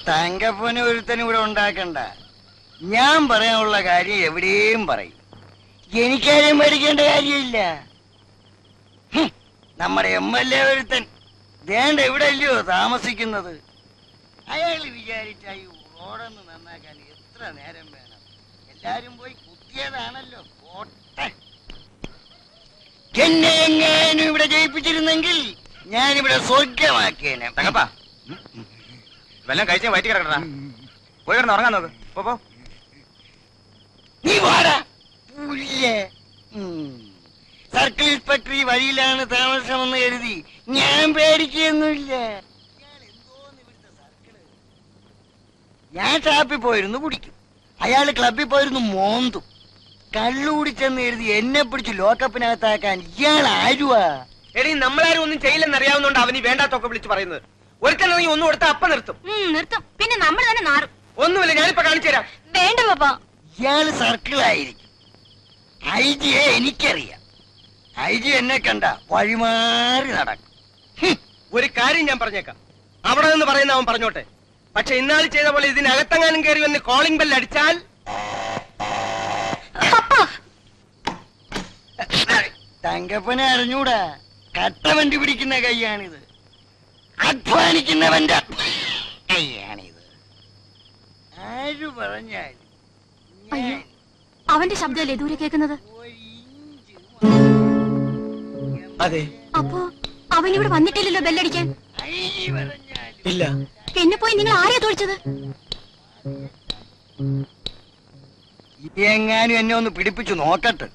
തങ്കപ്പന് ഒരുത്തനും ഇവിടെ ഉണ്ടാക്കണ്ട. ഞാൻ പറയാനുള്ള കാര്യം എവിടെയും പറയും. എനിക്കാരെയും പേടിക്കേണ്ട കാര്യമില്ല. നമ്മുടെ MLA ഒരുത്തൻ ദേണ്ട ഇവിടെ അല്ലയോ താമസിക്കുന്നത്. അയാൾ വിചാരിച്ചായി റോഡൊന്ന് നന്നാക്കാൻ എത്ര നേരം വേണം? എല്ലാരും പോയി കുത്തിയതാണല്ലോ. പോട്ടെ. എന്നെ എങ്ങാനും ഇവിടെ ജയിപ്പിച്ചിരുന്നെങ്കിൽ ഞാനിവിടെ സ്വർഗമാക്കിയേനെ. തങ്കപ്പാ, വെല്ലം കഴിച്ചാൽ വയറ്റി കിടക്കണ. പോയി കിടന്ന് ഉറങ്ങാൻ നോക്ക്. പോ. നീ വാടാ. സർക്കിൾ ഇൻസ്പെക്ടർ ഈ വഴിയിലാണ് താമസമെന്ന് കരുതി ഞാൻ പേടിക്കൊന്നുമില്ല. ഞാൻ ഷാപ്പിൽ പോയിരുന്നു കുടിക്കും, അയാള് ക്ലബിൽ പോയിരുന്നു മോന്തും. കള്ളുകുടിച്ചെന്ന് കരുതി എന്നെ പിടിച്ച് ലോക്കപ്പിനകത്താക്കാൻ ഇയാൾ ആരുവാ? എടീ, നമ്മളാരും ഒന്നും ചെയ്യില്ലെന്ന് അറിയാവുന്നോണ്ട് അവന് വേണ്ടാത്തൊക്കെ വിളിച്ച് പറയുന്നത്. ഒരുത്തനെങ്കിൽ ഒന്നും കൊടുത്താൽ അപ്പം നിർത്തും. പിന്നെ നമ്മൾ തന്നെ നാറും. ഒന്നുമില്ല, ഞാനിപ്പോ കാണിച്ചു തരാം. വേണ്ട പാപ്പാ. ഇയാള് സർക്കിളായിരിക്കും. IG-യെ എനിക്കറിയാം. IG എന്നെ കണ്ട വഴിമാറി നടക്കും. ഒരു കാര്യം ഞാൻ പറഞ്ഞേക്കാം, അവിടെ നിന്ന് പറയുന്ന അവൻ പറഞ്ഞോട്ടെ. പക്ഷെ ഇന്നാൾ ചെയ്ത പോലെ ഇതിനകത്തെങ്ങാനും കയറി വന്ന് കോളിംഗ് ബെൽ അടിച്ചാൽ തങ്കപ്പനെ അറിഞ്ഞൂടാ. കട്ട വണ്ടി പിടിക്കുന്ന കൈയാണിത്. അധ്വാനിക്കുന്നവന്റെ കൈയാണിത്. ആര് പറഞ്ഞാൽ അവന്റെ ശബ്ദമല്ലേ ദൂരെ കേൾക്കുന്നത്? അതെ. അപ്പോ അവൻ ഇവിടെ വന്നിട്ടില്ലല്ലോ ബെല്ലടിക്കാൻ? ഇല്ല. പിന്നെ പോയി നിങ്ങൾ ആരെയാ തോളിച്ചത്? എങ്ങാനും എന്നെ ഒന്ന് പിടിപ്പിച്ചു നോക്കട്ടെ.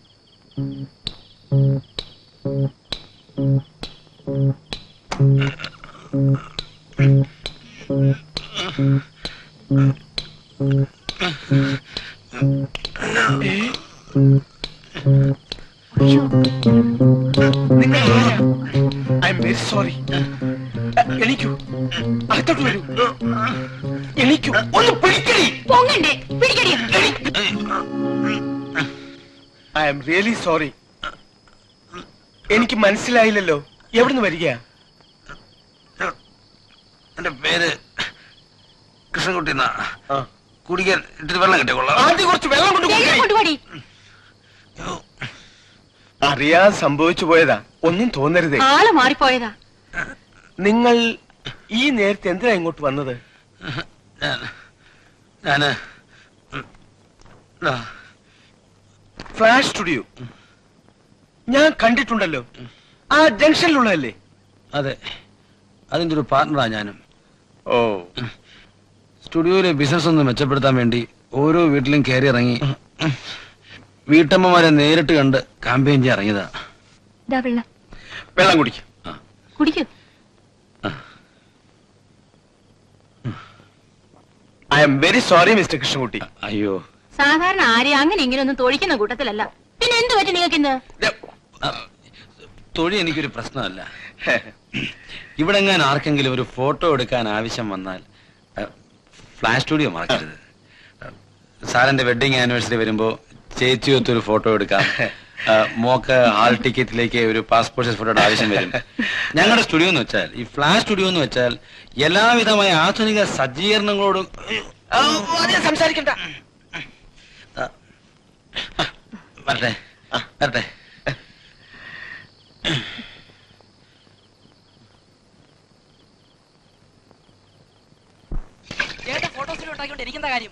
I am very sorry. എണീക്കൂ, അകത്തോട്ട് വരൂ. എണീക്കൂ, ഒന്ന് പിടിക്കടി. പൊങ്ങണ്ടേ, പിടിക്കടി. I am really sorry. എനിക്ക് മനസ്സിലായില്ലല്ലോ. എവിടുന്ന് വരിക? എന്റെ പേര് കൃഷ്ണൻകുട്ടി. കുടിക്കാൻ ഇത്തിരി വെള്ളം കിട്ടിക്കൊള്ളാം. ആദ്യം കുറച്ച് വെള്ളം കൊണ്ടുപോയി. അറിയാതെ സംഭവിച്ചു പോയതാ, ഒന്നും തോന്നരുതേ. ആള് മാറിപ്പോയതാ. നിങ്ങൾ ഈ നേരത്തെ എന്തിനാ ഇങ്ങോട്ട് വന്നത്? ഞാന് ഫ്ലാഷ് സ്റ്റുഡിയോ ഞാൻ കണ്ടിട്ടുണ്ടല്ലോ. ആ ജംഗ്ഷനിലുള്ളതല്ലേ? അതെ, അതിന്റെ ഒരു പാർട്ണറാ ഞാനും. ഓ, സ്റ്റുഡിയോയിലെ ബിസിനസ് ഒന്ന് മെച്ചപ്പെടുത്താൻ വേണ്ടി ഓരോ വീട്ടിലും കയറി ഇറങ്ങി വീട്ടമ്മമാരെ നേരിട്ട് കണ്ട് ക്യാമ്പയിൻ ചെയ്യാൻ ഇറങ്ങിയതാ. വെള്ളം കുടിക്കും. കുടിക്കൂ. I am very sorry mister Krishnankutty. അയ്യോ, സാധാരണ ആരെയും അങ്ങനെ ഇങ്ങനെയൊന്നും തൊഴിക്കുന്ന കൂട്ടത്തിലല്ല. പിന്നെ എന്ത് പറ്റി നിങ്ങൾക്ക് ഇന്ന്? തൊഴി എനിക്കൊരു പ്രശ്നമല്ല. ഇവിടെ എങ്ങാനും ആർക്കെങ്കിലും ഒരു ഫോട്ടോ എടുക്കാൻ ആവശ്യം വന്നാൽ ഫ്ലാഷ് സ്റ്റുഡിയോ മറക്കരുത്. സാറിന്റെ വെഡിങ് ആനിവേഴ്സറി വരുമ്പോ ചേച്ചിയൊത്തൊരു ഫോട്ടോ എടുക്കാം. മോക്ക് ഹാൾ ടിക്കറ്റിലേക്ക് ഒരു പാസ്പോർട്ട് സൈസ് ഫോട്ടോയുടെ ആവശ്യം വരും. ഞങ്ങളുടെ സ്റ്റുഡിയോ എന്ന് വെച്ചാൽ, ഈ ഫ്ലാഷ് സ്റ്റുഡിയോ എന്ന് വെച്ചാൽ എല്ലാവിധമായ ആധുനിക സജ്ജീകരണങ്ങളോടും. സംസാരിക്കണ്ട. വരട്ടെ വരട്ടെ. ഫോട്ടോസിലുണ്ടാക്കിക്കൊണ്ടിരിക്കുന്ന കാര്യം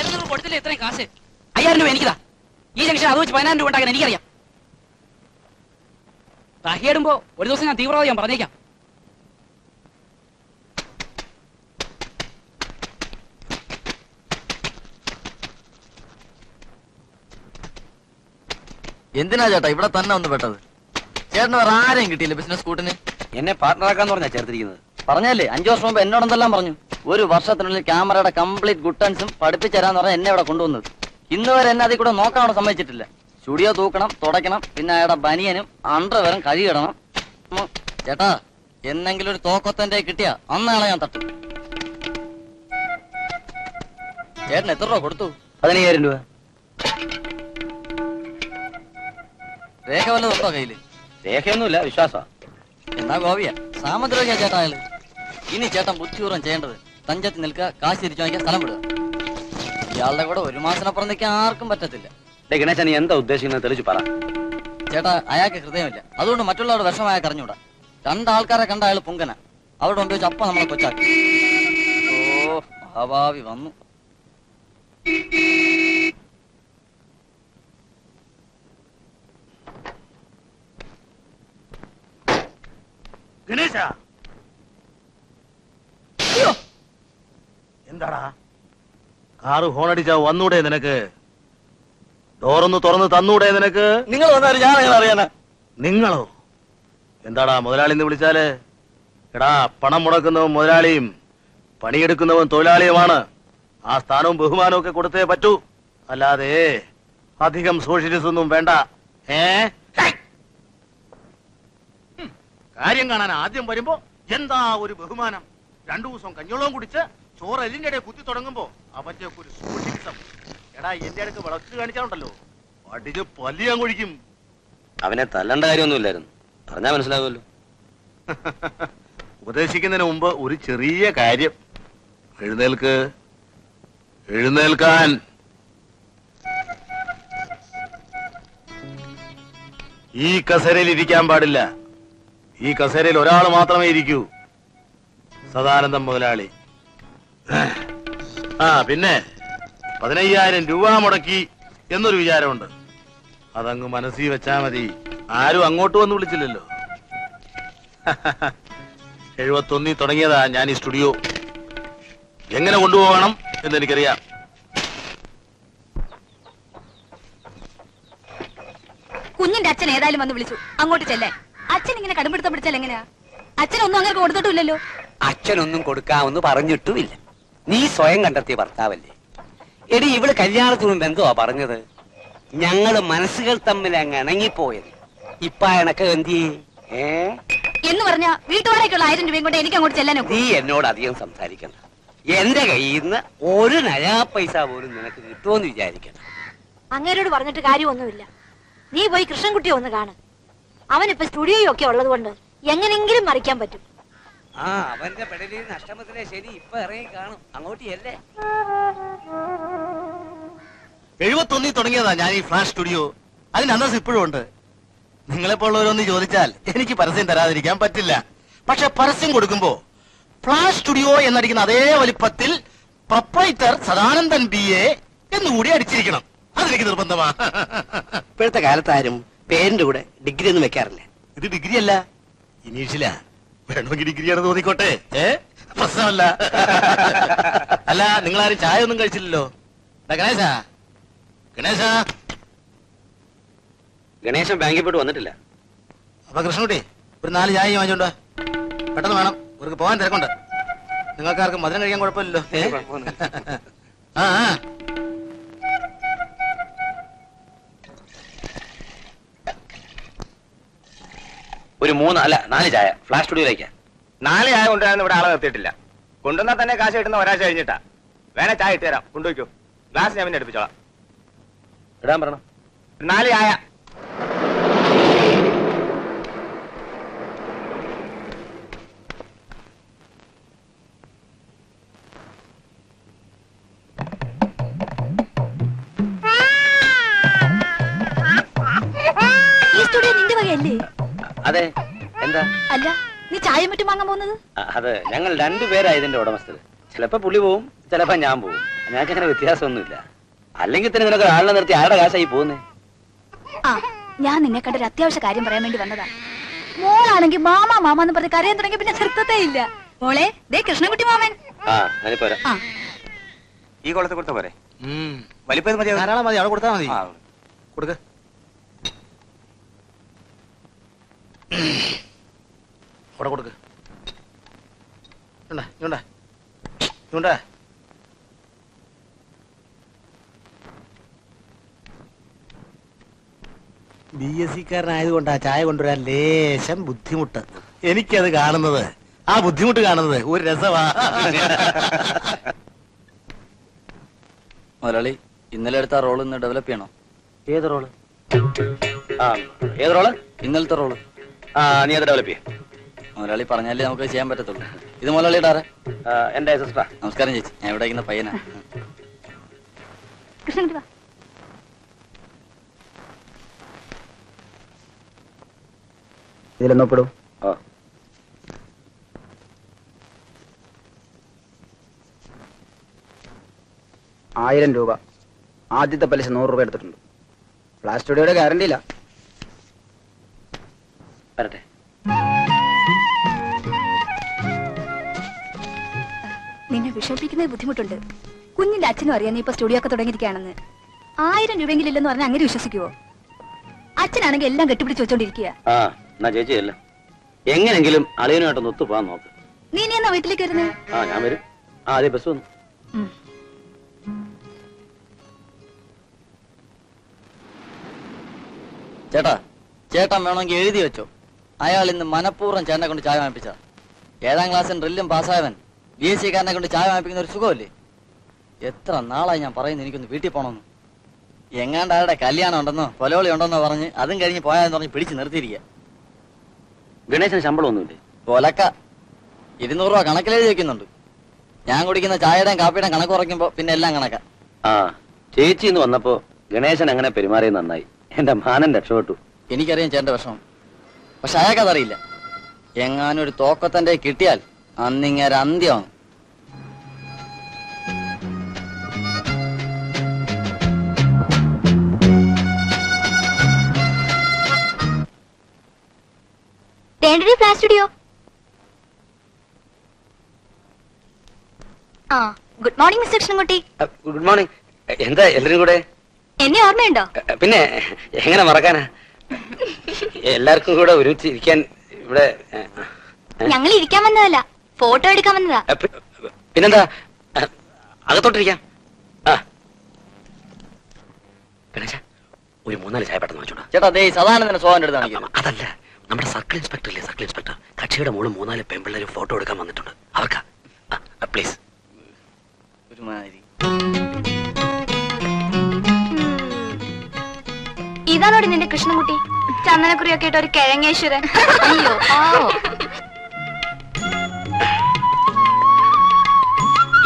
നിങ്ങൾ കൊടുത്തില്ല. ഇത്രയും കാശ് 5000 രൂപ എനിക്കതാ. ഈ ജംഗ്ഷൻ അത് വെച്ച് 10000 രൂപ ഉണ്ടാക്കാൻ എനിക്കറിയാം. തഹിയിടുമ്പോ ഒരു ദിവസം ഞാൻ തീവ്രവാദി ഞാൻ പറഞ്ഞേക്കാം. എന്തിനാ ചേട്ടാ ഇവിടെ തന്നെ ഒന്ന് പെട്ടത്? ചേട്ടന് വേറെ ആരെയും കിട്ടിയില്ല ബിസിനസ് കൂട്ടിന്? എന്നെ പാർട്ണറാക്കാന്ന് പറഞ്ഞാ ചേർത്തിരിക്കുന്നത്. പറഞ്ഞല്ലേ 5 വർഷം മുമ്പ് എന്നോടെന്തെല്ലാം പറഞ്ഞു. ഒരു വർഷത്തിനുള്ളിൽ ക്യാമറയുടെ കംപ്ലീറ്റ് ഗുട്ടൻസും പഠിപ്പിച്ചരാന്ന് പറഞ്ഞാൽ എന്നെ ഇവിടെ കൊണ്ടുവന്നത്. ഇന്ന് വരെ എന്നെ അതിൽ കൂടെ നോക്കാനോ സമ്മതിച്ചിട്ടില്ല. സ്റ്റുഡിയോ തൂക്കണം, തുടയ്ക്കണം, പിന്നെ അയാളുടെ ബനിയനും അണ്ടർവെയറും കഴുകിടണം. ചേട്ടാ എന്നെങ്കിലും ഒരു തോക്കൊത്തന്റെ കിട്ടിയാ അന്നാളെ ഞാൻ തട്ടും. ചേട്ടൻ എത്ര രൂപ കൊടുത്തു? 15000 രൂപ. രേഖ വല്ലതും ഉണ്ടോ കയ്യില്? രേഖയൊന്നുമില്ല, വിശ്വാസ. എന്നാ ഗോപിയ സാമദ്രോഹിയാ ചേട്ടാ അയാള്. ഇനി ചേട്ടൻ ബുദ്ധിപൂർവ്വം ചെയ്യേണ്ടത് തഞ്ചത്തിൽ നിൽക്കുക, കാശ് തിരിച്ചു വാങ്ങിക്കാൻ സ്ഥലം വിടുക. ഇയാളുടെ കൂടെ ഒരു മാസത്തിനപ്പുറം നിൽക്കാൻ ആർക്കും പറ്റത്തില്ല. ഗണേശ നീ എന്താ ഉദ്ദേശിക്കുന്നത് തെളിച്ചു പറ. ചേട്ടാ അയാൾക്ക് ഹൃദയമില്ല, അതുകൊണ്ട് മറ്റുള്ളവരുടെ വിഷമായ കറിഞ്ഞൂടാ. രണ്ടാൾക്കാരെ കണ്ട അയാൾ പുങ്കന, അവിടെ കൊണ്ട് വെച്ച് അപ്പ നമ്മളെ കൊച്ചാക്കി. ഓ മഹാഭാവി വന്നു. ഗണേശ എന്താടാ കാറ് ഹോണടിച്ചാ വന്നൂടെ നിനക്ക്? ഡോറൊന്ന് തുറന്ന് തന്നൂടെ നിനക്ക്? നിങ്ങൾ വന്നാലും ഞാൻ നിങ്ങൾ അറിയാനാ. നിങ്ങളോ? എന്താടാ മുതലാളി എന്ന് വിളിച്ചാല്? എടാ പണം മുടക്കുന്നവൻ മുതലാളിയും പണിയെടുക്കുന്നവൻ തൊഴിലാളിയുമാണ്. ആ സ്ഥാനവും ബഹുമാനവും ഒക്കെ കൊടുത്തേ പറ്റൂ, അല്ലാതെ അധികം സോഷ്യലിസം ഒന്നും വേണ്ട. കാര്യം കാണാൻ ആദ്യം വരുമ്പോ എന്താ ഒരു ബഹുമാനം? 2 ദിവസം കഞ്ഞോളവും കുടിച്ച് ചോറ് എല്ലിന്റെ ഇടയിൽ കുത്തി തുടങ്ങുമ്പോ അവന്റെ ഒരു സോഷ്യലിസം. എടാ എന്റെ അടുക്ക് വിളക്ക് കാണിച്ചാലുണ്ടല്ലോ അടിച്ച് പല്ലിയാൻ കൊഴിക്കും. അവനെ തല്ലേണ്ട കാര്യമൊന്നുമില്ലായിരുന്നു, പറഞ്ഞാ മനസ്സിലാകുമല്ലോ. ഉപദേശിക്കുന്നതിന് മുമ്പ് ഒരു ചെറിയ കാര്യം. എഴുന്നേൽക്ക്, എഴുന്നേൽക്കാൻ. ഈ കസേരയിൽ ഇരിക്കാൻ പാടില്ല. ഈ കസേരയിൽ ഒരാൾ മാത്രമേ ഇരിക്കൂ, സദാനന്ദം മുതലാളി. ആ പിന്നെ 15,000 രൂപ മുടക്കി എന്നൊരു വിചാരമുണ്ട്. അതങ്ങ് മനസ്സിൽ വെച്ചാ മതി. ആരും അങ്ങോട്ട് വന്ന് വിളിച്ചില്ലല്ലോ. 71 തുടങ്ങിയതാ ഞാൻ ഈ സ്റ്റുഡിയോ. എങ്ങനെ കൊണ്ടുപോകണം എന്നെനിക്കറിയാം. കുഞ്ഞിന്റെ അച്ഛൻ ഏതായാലും വന്ന് വിളിച്ചു, അങ്ങോട്ട് ചെല്ലാൻ. അച്ഛൻ ഇങ്ങനെ കടുംപിടുത്തം പിടിച്ചാൽ എങ്ങനെയാ? അച്ഛനൊന്നും അങ്ങനെ കൊടുത്തിട്ടില്ലല്ലോ. അച്ഛനൊന്നും കൊടുക്കാമെന്ന് പറഞ്ഞിട്ടുമില്ല. നീ സ്വയം കണ്ടെത്തിയ ഭർത്താവല്ലേ. എടി ഇവള് കല്യാണത്തിന് മുമ്പ് എന്തുവാ പറഞ്ഞത്? ഞങ്ങള് മനസ്സുകൾ തമ്മിൽ അങ്ങ് ഇണങ്ങിപ്പോയത്. ഇപ്പൊ എനക്ക് എന്തിയേ എന്ന് പറഞ്ഞാ വീട്ടുവാടേക്കുള്ള 1000 രൂപയും കൊണ്ട് എനിക്ക് അങ്ങോട്ട് ചെല്ലാനോ? നീ എന്നോട് അധികം സംസാരിക്കണ്ട. എന്റെ കയ്യിൽ നിന്ന് ഒരു നയാ പൈസ പോലും നിനക്ക് കിട്ടുമെന്ന് വിചാരിക്കണം. അങ്ങേരോട് പറഞ്ഞിട്ട് കാര്യമൊന്നുമില്ല. നീ പോയി കൃഷ്ണൻകുട്ടിയെ ഒന്ന് കാണ്. അവനിപ്പോ സ്റ്റുഡിയോയും ഒക്കെ ഉള്ളത് കൊണ്ട് എങ്ങനെങ്കിലും മറിക്കാൻ പറ്റും. ആ അവന്റെ പെടലിൽ നഷ്ടമത്തിലെ ശരി ഇപ്പൊ ഇറങ്ങി കാണും. അങ്ങോട്ട് അല്ലേ 71 തുടങ്ങിയതാ ഞാൻ ഈ ഫ്ലാഷ് സ്റ്റുഡിയോ. അതിന് അന്തസ് ഇപ്പോഴും ഉണ്ട്. നിങ്ങളെപ്പോലുള്ളവരൊന്ന് ചോദിച്ചാൽ എനിക്ക് പരസ്യം തരാതിരിക്കാൻ പറ്റില്ല. പക്ഷെ പരസ്യം കൊടുക്കുമ്പോ ഫ്ലാഷ് സ്റ്റുഡിയോ എന്നടിക്കുന്ന അതേ വലിപ്പത്തിൽ പ്രൊപ്പറേറ്റർ സദാനന്ദൻ BA എന്നുകൂടി അടിച്ചിരിക്കണം. അതെനിക്ക് നിർബന്ധമാ. ഇപ്പോഴത്തെ കാലത്ത് ആരും പേരിന്റെ കൂടെ ഡിഗ്രി ഒന്നും വെക്കാറില്ല. ഇത് ഡിഗ്രി അല്ല, ഇനീഷ്യലാ. വേണമെങ്കിൽ ഡിഗ്രിയാണെന്ന് തോന്നിക്കോട്ടെ, പ്രശ്നമല്ല. അല്ല നിങ്ങളാരും ചായ ഒന്നും കഴിച്ചില്ലല്ലോ. ഗണേശാ, ഗണേശാ. ഗണേശൻ ബാങ്കിൽ പോയിട്ട് വന്നിട്ടില്ല. അപ്പൊ കൃഷ്ണൻകുട്ടി ഒരു 4 ചായ വാങ്ങിച്ചോണ്ടോ, പെട്ടെന്ന് വേണം. ഇവർക്ക് പോകാൻ തിരക്കുണ്ട്. നിങ്ങൾക്കാർക്കും മധുരം കഴിക്കാൻ കുഴപ്പമില്ലല്ലോ. ആ ഒരു 3 അല്ല 4 ചായ ഫ്ലാഷ് സ്റ്റുഡിയോയിലേക്കാ. 4 ചായ കൊണ്ടുവരാൻ ഇവിടെ ആളെ നിർത്തിയിട്ടില്ല. കൊണ്ടുവന്നാൽ തന്നെ കാശ് കിട്ടുന്ന ഒരാഴ്ച കഴിഞ്ഞിട്ടാ. വേണേ ചായ ഇട്ട് തരാം, കൊണ്ടുപോയിക്കോ. ഗ്ലാസ് ഞാൻ പിന്നെ എടുപ്പിച്ചോളാം. ഇടാൻ പറയണം. 4 ചായ. ഈ സ്റ്റുഡിയോ നിന്റെ വകയല്ലേ? അതെ. എന്താ? അല്ല നീ ചായ മറ്റും വാങ്ങാൻ പോകുന്നത്? അത് ഞങ്ങൾ 2 പേരാ ഇതിന്റെ ഉടമസ്ഥര്. ചിലപ്പോ പുള്ളി പോവും, ചിലപ്പോ ഞാൻ പോവും. ഞങ്ങൾക്ക് അങ്ങനെ വ്യത്യാസമൊന്നുമില്ല. അല്ലെങ്കിൽ തന്നെ നിനക്ക് ആളിനെ നിർത്തി ആരുടെ കാശായി പോകുന്നേ? ആ ഞാൻ നിന്നെ കണ്ടൊരു അത്യാവശ്യ കാര്യം പറയാൻ വേണ്ടി വന്നതാ. മോളാണെങ്കിൽ മാമാ മാമാന്ന് പറഞ്ഞ് കരയാൻ തുടങ്ങി പിന്നെ നിർത്തത്തേ ഇല്ല. മോളെ ദേ കൃഷ്ണൻകുട്ടി മാമൻ. ആ ഞാനിപ്പോരാ. ഈ കുളത്ത് കൊടുത്ത പോരെ? വലിപ്പം മതി, ധാരാളം മതി. അവിടെ കൊടുത്താൽ മതി. കൊടുക്ക. അവിടെ കൊടുക്ക. BSc-കാരനായതുകൊണ്ടാ ചായ കൊണ്ടുവരാൻ ലേശം ബുദ്ധിമുട്ട്. എനിക്കത് കാണുന്നത്, ആ ബുദ്ധിമുട്ട് കാണുന്നത് ഒരു രസമാ. മുതലാളി ഇന്നലെ എടുത്ത റോൾ ഇന്ന് ഡെവലപ്പ് ചെയ്യണോ? ഏത് റോള്? ആ ഏത് റോള്? ഇന്നലത്തെ റോള്. ആ നീ അത് ഡെവലപ്പ് ചെയ്യ. മുതലാളി പറഞ്ഞാലേ നമുക്ക് ചെയ്യാൻ പറ്റത്തുള്ളൂ. ഇത് മുതലാളിയുടെ ആരാ? എന്റെ സിസ്റ്ററാ. നമസ്കാരം ചേച്ചി, ഞാൻ ഇവിടെ ഇരിക്കുന്ന പയ്യനാ. കൃഷ്ണൻ വാ. ഇതിലൊന്നപ്പെടും. ഓ 1000 രൂപ. ആദ്യത്തെ പലിശ 100 രൂപ എടുത്തിട്ടുണ്ട്. ഫ്ലാഷ് സ്റ്റുഡിയോയുടെ ഗ്യാരണ്ടി ഇല്ല. വരട്ടെ. നിന്നെ വിഷമിപ്പിക്കുന്നത് ബുദ്ധിമുട്ടുണ്ട്. കുഞ്ഞിന്റെ അച്ഛനും അറിയാം നീ ഇപ്പൊ സ്റ്റുഡിയോ ഒക്കെ തുടങ്ങിയിരിക്കുകയാണെന്ന്. 1000 രൂപയെങ്കിലും ഇല്ലെന്ന് പറഞ്ഞാൽ അങ്ങനെ വിശ്വസിക്കുവോ? അച്ഛനാണെങ്കിൽ എല്ലാം കെട്ടിപ്പിടിച്ച് വെച്ചോണ്ടിരിക്കുക. ആ എന്നാ ചേച്ചിയല്ല, എങ്ങനെങ്കിലും അളിയനുമായിട്ടൊന്ന് ഒത്തുപോകാൻ നോക്ക്. നീ എന്നാ വീട്ടിലേക്ക് വരുന്നത്? ആ ഞാൻ വരും. ആദ്യം ബസ് വന്നു. ചേട്ടാ, ചേട്ടൻ വേണമെങ്കിൽ എഴുതി വെച്ചോ. അയാൾ ഇന്ന് മനഃപൂർവ്വം ചേട്ടനെ കൊണ്ട് ചായ വാങ്ങിപ്പിച്ച. 7ാം ക്ലാസ്സിൽ ഡ്രില്ലും പാസ്സായവൻ BSc കാരനെ കൊണ്ട് ചായ വാങ്ങിപ്പിക്കുന്ന ഒരു സുഖമല്ലേ? എത്ര നാളായി ഞാൻ പറയുന്നു എനിക്കൊന്ന് വീട്ടിൽ പോകണമെന്ന്. എങ്ങാണ്ട് ആരുടെ കല്യാണം ഉണ്ടെന്നോ കൊലവിളി ഉണ്ടെന്നോ പറഞ്ഞ് അതും കഴിഞ്ഞ് പോയാന്ന് പറഞ്ഞ് പിടിച്ച് നിർത്തിയിരിക്കുക. ഗണേശന് ശമ്പളം ഒന്നുമില്ലേ? കൊലക്ക 200 രൂപ കണക്കിലെഴുതി വെക്കുന്നുണ്ട്. ഞാൻ കുടിക്കുന്ന ചായയുടെയും കാപ്പിയുടെയും കണക്ക് കുറയ്ക്കുമ്പോ പിന്നെ എല്ലാം കണക്കാ. ആ ചേച്ചി ഇന്ന് വന്നപ്പോ ഗണേശൻ അങ്ങനെ പെരുമാറിയത് നന്നായി. എന്റെ മാനൻ രക്ഷപ്പെട്ടു. എനിക്കറിയാം ചേട്ടന്റെ വിഷമം, പക്ഷെ അയാൾക്കതറിയില്ല. എങ്ങാനും ഒരു തോക്കത്തന്റെ കിട്ടിയാൽ അന്നിങ്ങര അന്ത്യമാണ്. Flash studio. ആ good morning mister Krishnankutty. Good morning. എന്താ എല്ലാരും കൂടെ? എന്നെ ഓർമ്മയുണ്ടോ? പിന്നെ എങ്ങനെ മറക്കാനാ? എല്ലാവർക്കും കൂടെ ഒരുമിച്ച് ഇരിക്കാൻ ഇവിടെ ഞങ്ങൾ ഇരിക്കാൻ വന്നതല്ല, ഫോട്ടോ എടുക്കാൻ വന്നതാ. പിന്നെന്താ, അകത്തോട്ടിരിക്കാം. ഗണേശ ഒരു 3-4 ചായ പെട്ടെന്ന് വെച്ചോടാ. ചേട്ടാ ദേ സദാനന്ദന്റെ സോഹന്റെ അടുത്ത് കാണിക്കുന്നത്. അതല്ല, നമ്മുടെ സർക്കിൾ ഇൻസ്പെക്ടർ ഇല്ലേ, സർക്കിൾ ഇൻസ്പെക്ടർ കക്ഷിയുടെ മോള് 3-4 പെൺപിള്ളേരും ഫോട്ടോ എടുക്കാൻ വന്നിട്ടുണ്ട്. അവർക്കാ. പ്ലീസ്. ഒരുമാതിരി ഇതാണോടി നിന്റെ കൃഷ്ണൻകുട്ടി? ചന്ദനക്കുറിയൊക്കെ ഇട്ട ഒരു കിഴങ്ങേശ്വരൻ. അയ്യോ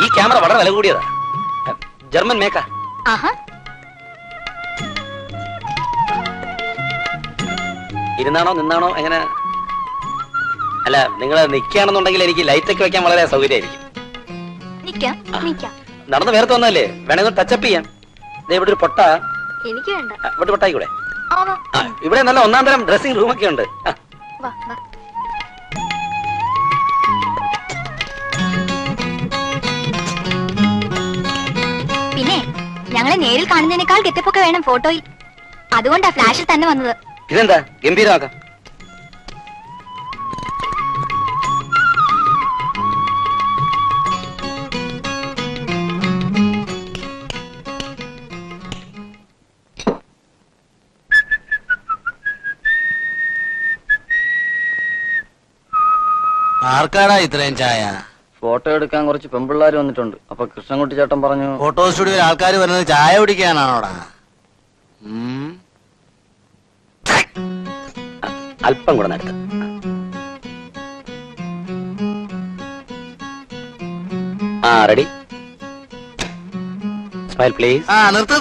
ഈ ക്യാമറ വളരെ വില കൂടിയതാ. ജർമ്മൻ മേക്കാ. ആഹാ. ഇരുന്നാണോ നിന്നാണോ എങ്ങനെ? അല്ല നിങ്ങൾ നിൽക്കുകയാണെന്നുണ്ടെങ്കിൽ എനിക്ക് ലൈറ്റ് ഒക്കെ വെക്കാൻ വളരെ സൗകര്യമായിരിക്കും. നടന്ന് വേർത്ത് വന്നല്ലേ, വേണമെങ്കിൽ ടച്ചപ്പ് ചെയ്യാം. ഇവിടെ ഒരു പൊട്ട. എനിക്ക് വേണ്ട. ഇവിടെ പൊട്ടായിക്കൂടെ? ഇവിടെ നല്ല 1-ാം തരം ഡ്രസ്സിംഗ് റൂമൊക്കെ ഉണ്ട്. പിന്നെ ഞങ്ങളെ നേരിൽ കാണുന്നതിനേക്കാൾ ഗെറ്റപ്പൊക്കെ വേണം ഫോട്ടോയിൽ. അതുകൊണ്ടാ ഫ്ലാഷിൽ തന്നെ വന്നത്. ഇതെന്താ ഗംഭീരമാക്കാം. ആർക്കാടാ ഇത്രയും ചായ? ഫോട്ടോ എടുക്കാൻ കുറച്ച് പെൺപിള്ളേർ വന്നിട്ടുണ്ട്. അപ്പൊ കൃഷ്ണൻകുട്ടി ചേട്ടൻ പറഞ്ഞു ഫോട്ടോ സ്റ്റുഡിയോയിൽ ആൾക്കാർ വരുന്നത് ചായ കുടിക്കാനാണോടാ? അല്പം കൂടെ നടത്ത. റെഡി. Smile please. നിർത്ത്.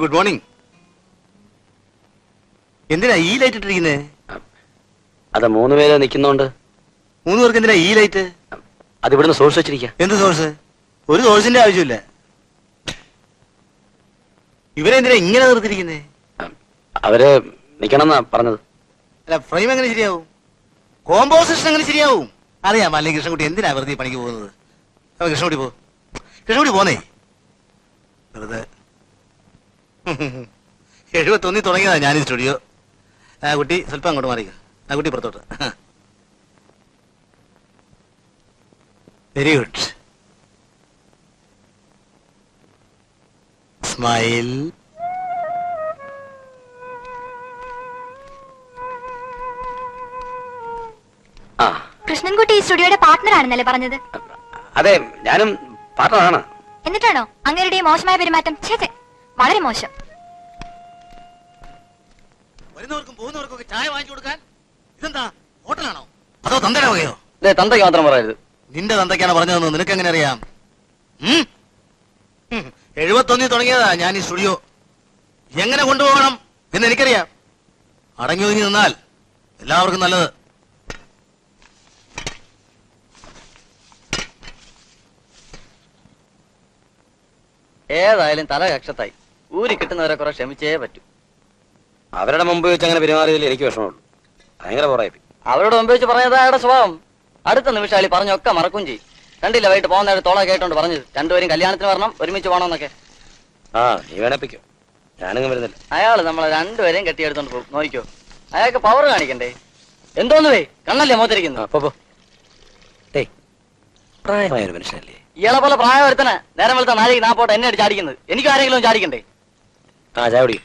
Good morning. എന്തിനാ ഈ ലൈറ്റ് ഇട്ടിരിക്കുന്നേ? അത് 3 പേര് നിൽക്കുന്നോണ്ട്. 3 പേർക്ക് എന്തിനാ ഈ ലൈറ്റ്? അത് ഇവിടുന്ന് സോഴ്സ് വെച്ചിരിക്കുക. എന്ത് സോഴ്സ്? ഒരു സോഴ്സിന്റെ ആവശ്യമില്ല. ഇവരെന്തിനാ ഇങ്ങനെ നിർത്തിയിരിക്കുന്നേ? അവര് നിക്കണം എന്നാ പറഞ്ഞത്. അല്ല ഫ്രെയിം എങ്ങനെ ശരിയാവും? കോമ്പോസിഷൻ എങ്ങനെ ശരിയാവും? അറിയാം. അല്ലെങ്കിൽ കൃഷ്ണൻകുട്ടി എന്തിനാ വെറുതെ പണിക്ക് പോകുന്നത്? കൃഷ്ണൻകുട്ടി പോ. കൃഷ്ണൻകുട്ടി പോന്നേ. വെറുതെ 71 തുടങ്ങിയതാ ഞാൻ ഈ സ്റ്റുഡിയോ. കുട്ടി സ്വല്പം അങ്ങോട്ട് മാറിക്കുക. കുട്ടി പുറത്തോട്ട്. Very good. സ്മൈൽ. കൃഷ്ണൻകുട്ടി ഈ സ്റ്റുഡിയോയുടെ പാർട്ട്ണർ ആണെന്നല്ലേ പറഞ്ഞത്? അതെ, ഞാനും പാർട്ട്ണറാണ്. എന്നിട്ടാണോ അങ്ങേരുടെ മോശമായ പെരുമാറ്റം? വളരെ മോശം. വരുന്നവർക്കും പോകുന്നവർക്കും ചായ വാങ്ങിച്ചു കൊടുക്കാൻ ഇതെന്താ ഹോട്ടലാണോ അതോ തന്തയുടെ വകയോ? തന്തയ്ക്ക് മാത്രം പറയരുത്. നിന്റെ തന്തയ്ക്കാണ് പറഞ്ഞതെന്ന് നിനക്ക് എങ്ങനെ അറിയാം? 71 തുടങ്ങിയതാ ഞാൻ ഈ സ്റ്റുഡിയോ. എങ്ങനെ കൊണ്ടുപോകണം എന്ന് എനിക്കറിയാം. അടങ്ങി ഒതുങ്ങി നിന്നാൽ എല്ലാവർക്കും നല്ലത്. ഏതായാലും തല കക്ഷത്തായി. ഊരി കിട്ടുന്നവരെ കുറെ ക്ഷമിച്ചേ പറ്റൂ. അവരുടെ മുമ്പ് വെച്ച് അങ്ങനെ പെരുമാറിയതിൽ എനിക്ക് വിഷമമുള്ളൂ. ഭയങ്കര പോറായി. അവരോട് മുമ്പ് വെച്ച് പറഞ്ഞത് അയാളുടെ സ്വഭാവം. അടുത്ത നിമിഷം അയാൾ പറഞ്ഞൊക്കെ മറക്കും ചെയ്യും. കണ്ടില്ല വൈകിട്ട് പോകുന്ന നേരം തോള കേട്ടോണ്ട് പറഞ്ഞത് രണ്ടുപേരും കല്യാണത്തിന് വരണം, ഒരുമിച്ച് പോകണമെന്നൊക്കെ. നീ വേണപ്പിക്കോ, ഞാനങ്ങ് വരുന്നില്ല. അയാള് നമ്മളെ രണ്ടുപേരെയും കെട്ടിയെടുത്തോണ്ട് പോകും. നോക്കിക്കോ, അയാൾക്ക് പവർ കാണിക്കണ്ടേ? എന്തോന്ന് വേ കണ്ണല്ലേ മോത്തിരിക്കുന്നു. പ്രായമായ ഒരു മനുഷ്യനല്ലേ ഇയാളെ പോലെ പ്രായം വരുത്തനെ നേരം വെളുത്ത നാളെ നാ പോട്ടെ എന്നെ അടിച്ചാടിക്കുന്നത്. എനിക്ക് ആരെങ്കിലും ചാടിക്കണ്ടേ? ചാടി